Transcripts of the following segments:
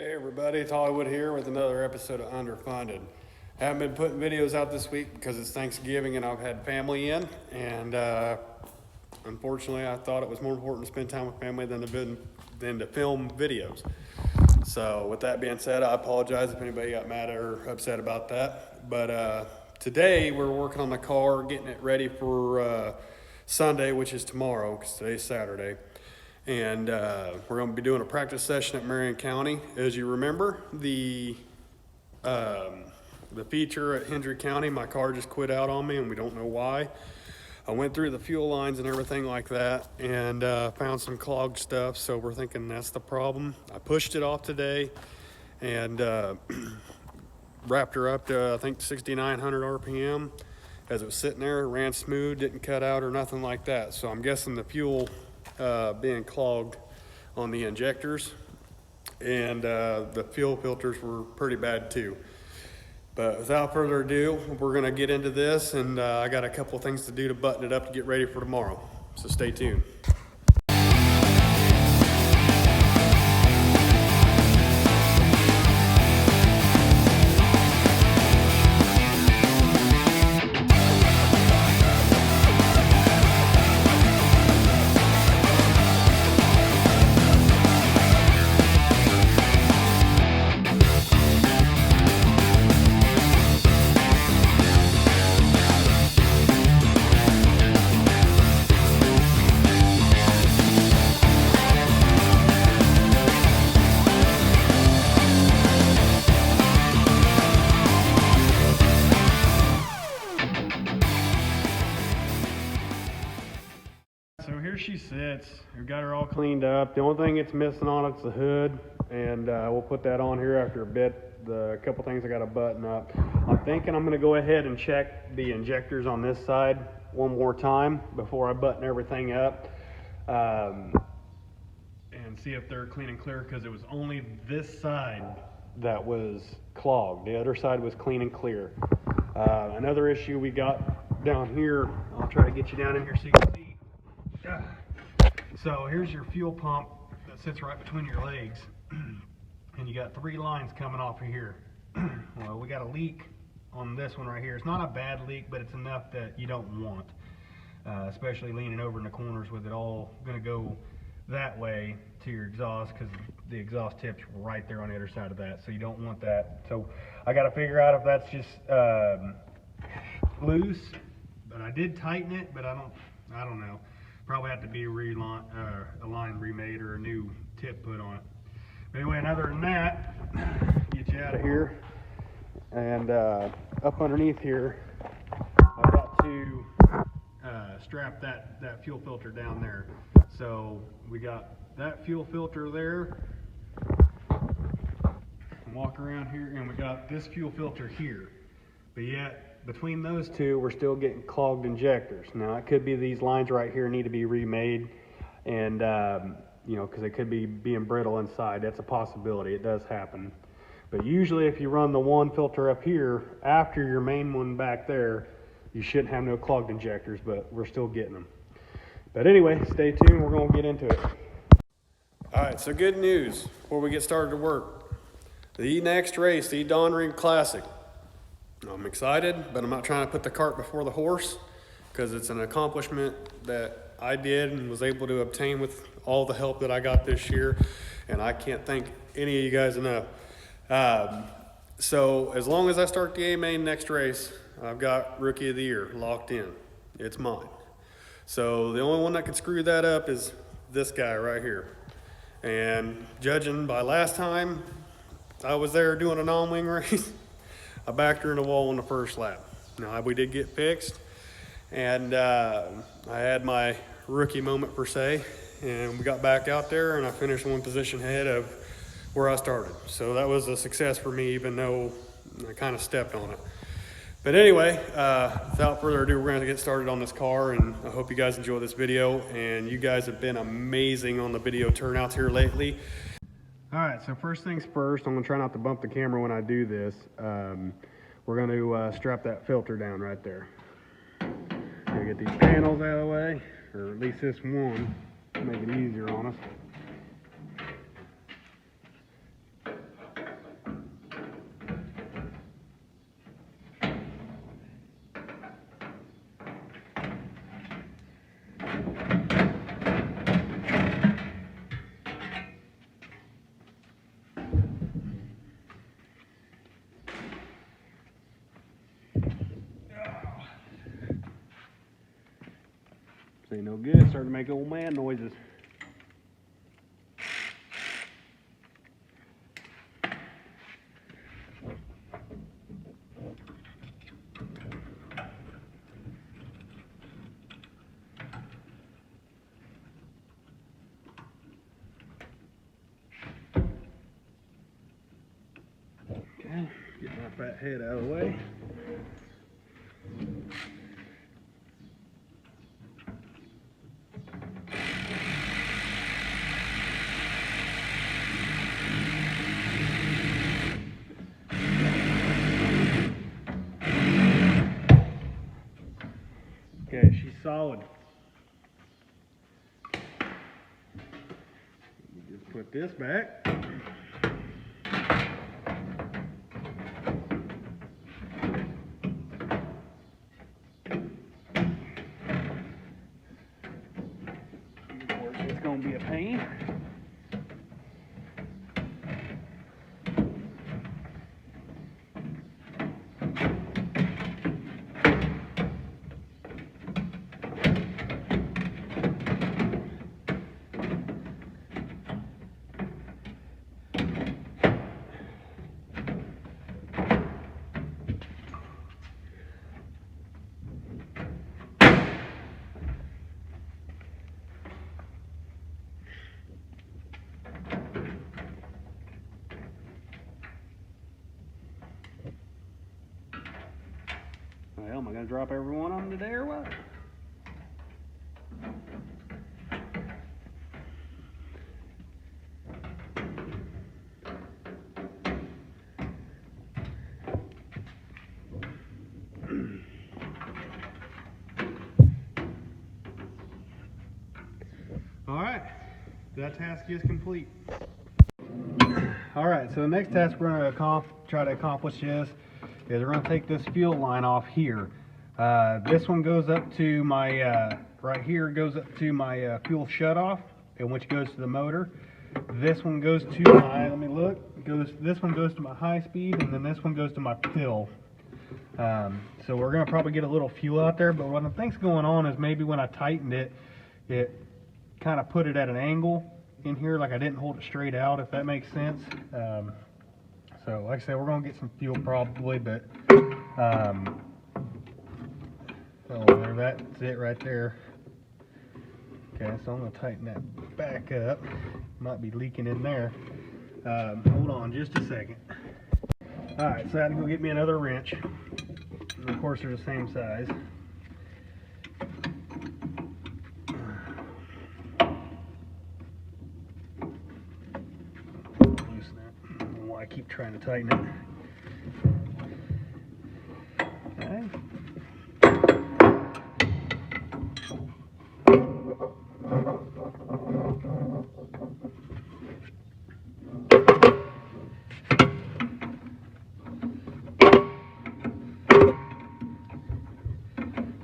Hey everybody, it's Hollywood here with another episode of Underfunded. Haven't been putting videos out this week because it's Thanksgiving and I've had family in, and unfortunately I thought it was more important to spend time with family than to film videos. So with that being said, I apologize if anybody got mad or upset about that. But today we're working on the car, getting it ready for Sunday, which is tomorrow because today's Saturday. And we're going to be doing a practice session at Marion County. As you remember, the feature at Hendry County, my car just quit out on me and we don't know why. I went through the fuel lines and everything like that and found some clogged stuff, so we're thinking that's the problem. I pushed it off today and wrapped her up to I think 6,900 RPM. As it was sitting there, it ran smooth, didn't cut out or nothing like that. So I'm guessing the fuel being clogged on the injectors, and the fuel filters were pretty bad too. But without further ado, we're going to get into this, and I got a couple things to do to button it up to get ready for tomorrow. So stay tuned. So here she sits. We've got her all cleaned up. The only thing it's missing on it's the hood, and we'll put that on here after a bit. The couple things I got to button up. I'm thinking I'm going to go ahead and check the injectors on this side one more time before I button everything up, and see if they're clean and clear, because it was only this side that was clogged. The other side was clean and clear. Another issue we got down here, I'll try to get you down in here so you can see. So here's your fuel pump that sits right between your legs, and you got 3 lines coming off of here. Well, we got a leak on this one right here. It's not a bad leak, but it's enough that you don't want, especially leaning over in the corners with it all going to go that way to your exhaust, because the exhaust tip's right there on the other side of that, so you don't want that. So I got to figure out if that's just loose, but I did tighten it, but I don't know. Probably have to be a line remade or a new tip put on it. But anyway, other than that, get you out of here. And up underneath here, I've got to strap that fuel filter down there. So we got that fuel filter there. Walk around here, and we got this fuel filter here. But yet, between those two, we're still getting clogged injectors. Now, it could be these lines right here need to be remade, and because they could be being brittle inside. That's a possibility. It does happen. But usually, if you run the one filter up here after your main one back there, you shouldn't have no clogged injectors, but we're still getting them. But anyway, stay tuned. We're going to get into it. All right, so good news before we get started to work. The next race, the Don Ring Classic. I'm excited, but I'm not trying to put the cart before the horse, because it's an accomplishment that I did and was able to obtain with all the help that I got this year, and I can't thank any of you guys enough. So as long as I start the AMA next race, I've got Rookie of the Year locked in. It's mine. So the only one that could screw that up is this guy right here. And judging by last time I was there doing a non-wing race, I backed her in the wall on the first lap. Now, we did get fixed, and I had my rookie moment per se, and we got back out there, and I finished 1 position ahead of where I started. So that was a success for me, even though I kind of stepped on it. But anyway, without further ado, we're going to get started on this car, and I hope you guys enjoy this video, and you guys have been amazing on the video turnouts here lately. All right, so first things first, I'm going to try not to bump the camera when I do this. We're going to strap that filter down right there. Gonna get these panels out of the way, or at least this one, to make it easier on us. This ain't no good. It's starting to make old man noises. Okay, get my fat head out of the way. Okay, she's solid. Let me just put this back. Of course, it's going to be a pain. Well, am I going to drop every one of them today or what? All right, that task is complete. All right, so the next task we're going to try to accomplish is we're going to take this fuel line off here. This one goes up to my, right here goes up to my fuel shutoff, and which goes to the motor. This one goes to my, let me look, this one goes to my high speed, and then this one goes to my pill. So we're going to probably get a little fuel out there, but what I think's going on is maybe when I tightened it, it kind of put it at an angle in here, like I didn't hold it straight out, if that makes sense. So like I said, we're going to get some fuel probably, but oh, there, that's it right there. Okay, so I'm going to tighten that back up. Might be leaking in there. Hold on just a second. Alright, so I had to go get me another wrench. And of course they're the same size. Loosen that. I don't know why I keep trying to tighten it. Okay.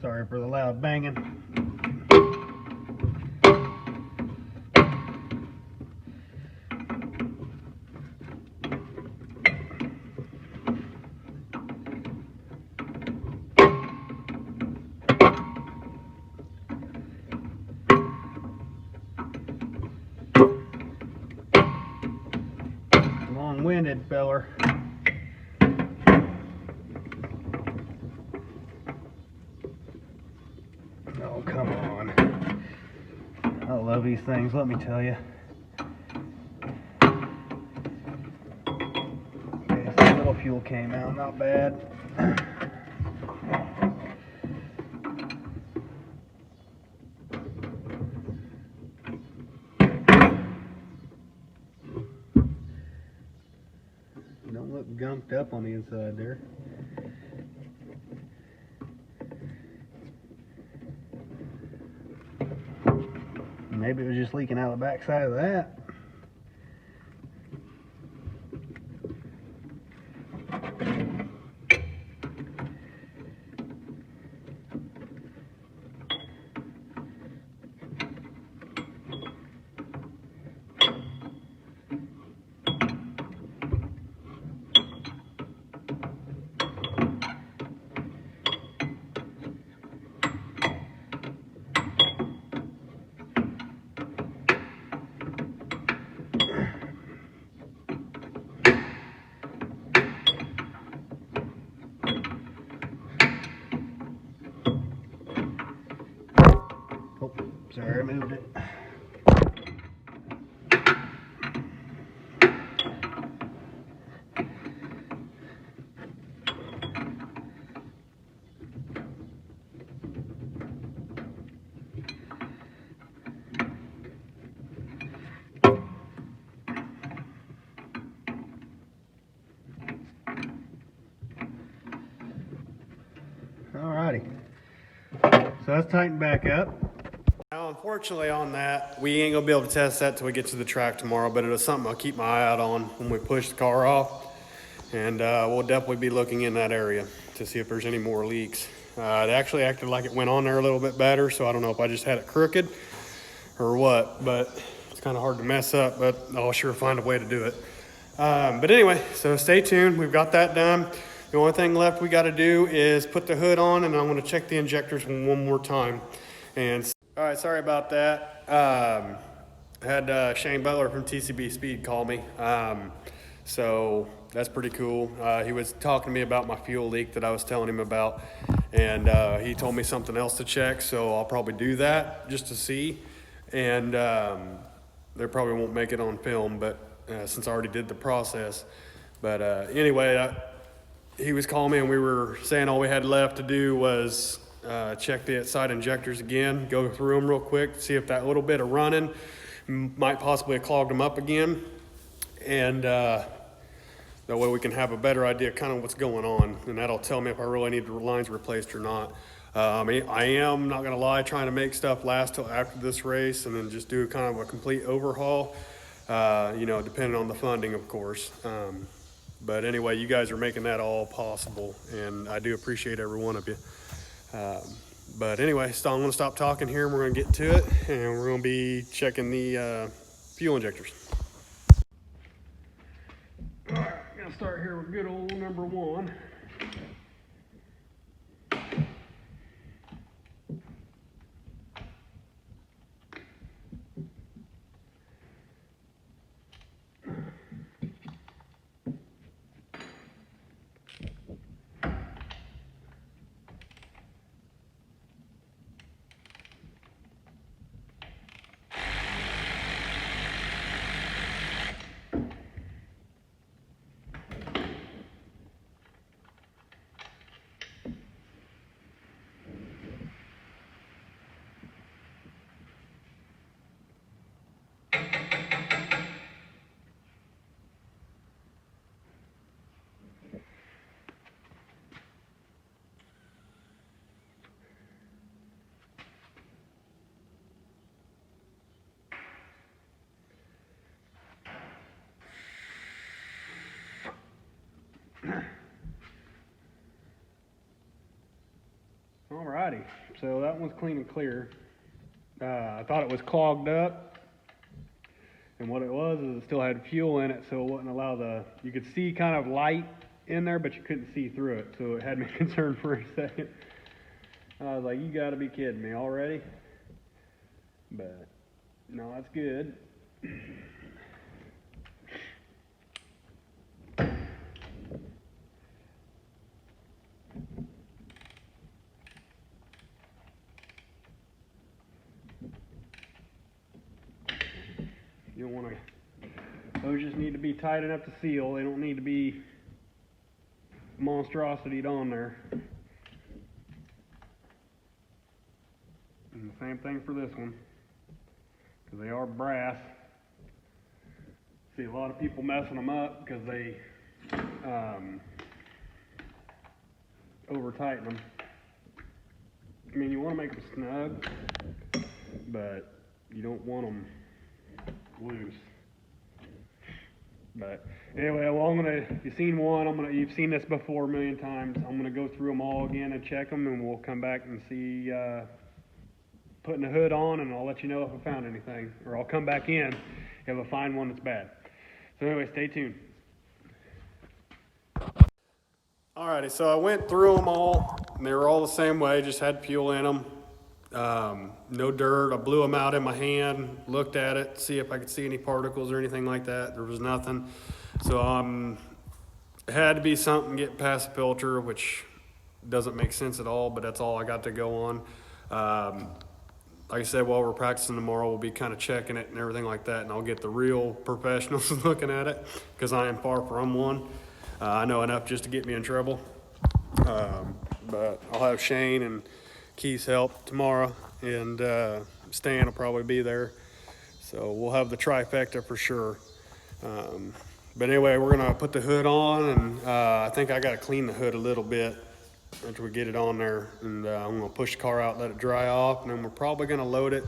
Sorry for the loud banging. Long-winded feller. Oh, come on. I love these things, let me tell you. Okay, so a little fuel came out, not bad. Don't look gunked up on the inside there. Maybe it was just leaking out the back side of that. Sorry, I moved it. Alrighty, so that's tightened back up. Now, unfortunately on that, we ain't gonna be able to test that till we get to the track tomorrow, but it was something I'll keep my eye out on when we push the car off. And we'll definitely be looking in that area to see if there's any more leaks. It actually acted like it went on there a little bit better, so I don't know if I just had it crooked or what, but it's kind of hard to mess up, but I'll sure find a way to do it. But anyway, so stay tuned. We've got that done. The only thing left we got to do is put the hood on, and I'm going to check the injectors one more time. And all right, sorry about that. I had Shane Butler from TCB Speed call me. So that's pretty cool. He was talking to me about my fuel leak that I was telling him about, and he told me something else to check, so I'll probably do that just to see. And they probably won't make it on film, but since I already did the process. But anyway, he was calling me, and we were saying all we had left to do was check the side injectors again, go through them real quick, see if that little bit of running might possibly have clogged them up again. And that way we can have a better idea kind of what's going on, and that'll tell me if I really need the lines replaced or not. I am, not gonna lie, trying to make stuff last till after this race and then just do kind of a complete overhaul, you know, depending on the funding, of course. But anyway, you guys are making that all possible, and I do appreciate every one of you. But anyway, so I'm gonna stop talking here, and we're gonna get to it, and we're gonna be checking the fuel injectors. All right, I'm gonna start here with good old number one. Alrighty, so that one's clean and clear. I thought it was clogged up, and what it was is it still had fuel in it, so it wouldn't allow you could see kind of light in there, but you couldn't see through it, so it had me concerned for a second. I was like, you gotta be kidding me already. But no, that's good. You don't want to, those just need to be tight enough to seal. They don't need to be monstrosity on there. And the same thing for this one, because they are brass. See a lot of people messing them up because they over tighten them. I mean, you want to make them snug, but you don't want them loose. But anyway, well, you've seen one, you've seen this before a million times. I'm gonna go through them all again and check them, and we'll come back and see, putting the hood on, and I'll let you know if I found anything, or I'll come back in if I find one that's bad. So anyway, stay tuned. Alrighty, so I went through them all, and they were all the same way, just had fuel in them. No dirt. I blew them out in my hand, looked at it, see if I could see any particles or anything like that. There was nothing. So it had to be something getting past the filter, which doesn't make sense at all, but that's all I got to go on. like I said, while we're practicing tomorrow, we'll be kind of checking it and everything like that, and I'll get the real professionals looking at it, because I am far from one. I know enough just to get me in trouble. But I'll have Shane and Keith's help tomorrow, and Stan will probably be there. So we'll have the trifecta for sure. But anyway, we're gonna put the hood on, and I think I gotta clean the hood a little bit after we get it on there. And I'm gonna push the car out, let it dry off, and then we're probably gonna load it.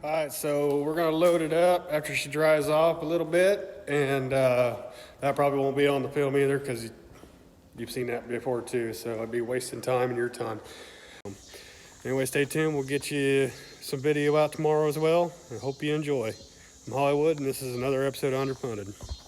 All right, so we're gonna load it up after she dries off a little bit, and that probably won't be on the film either, because you've seen that before too, so I'd be wasting time and your time. Anyway, stay tuned. We'll get you some video out tomorrow as well. I hope you enjoy. I'm Hollywood, and this is another episode of Underfunded.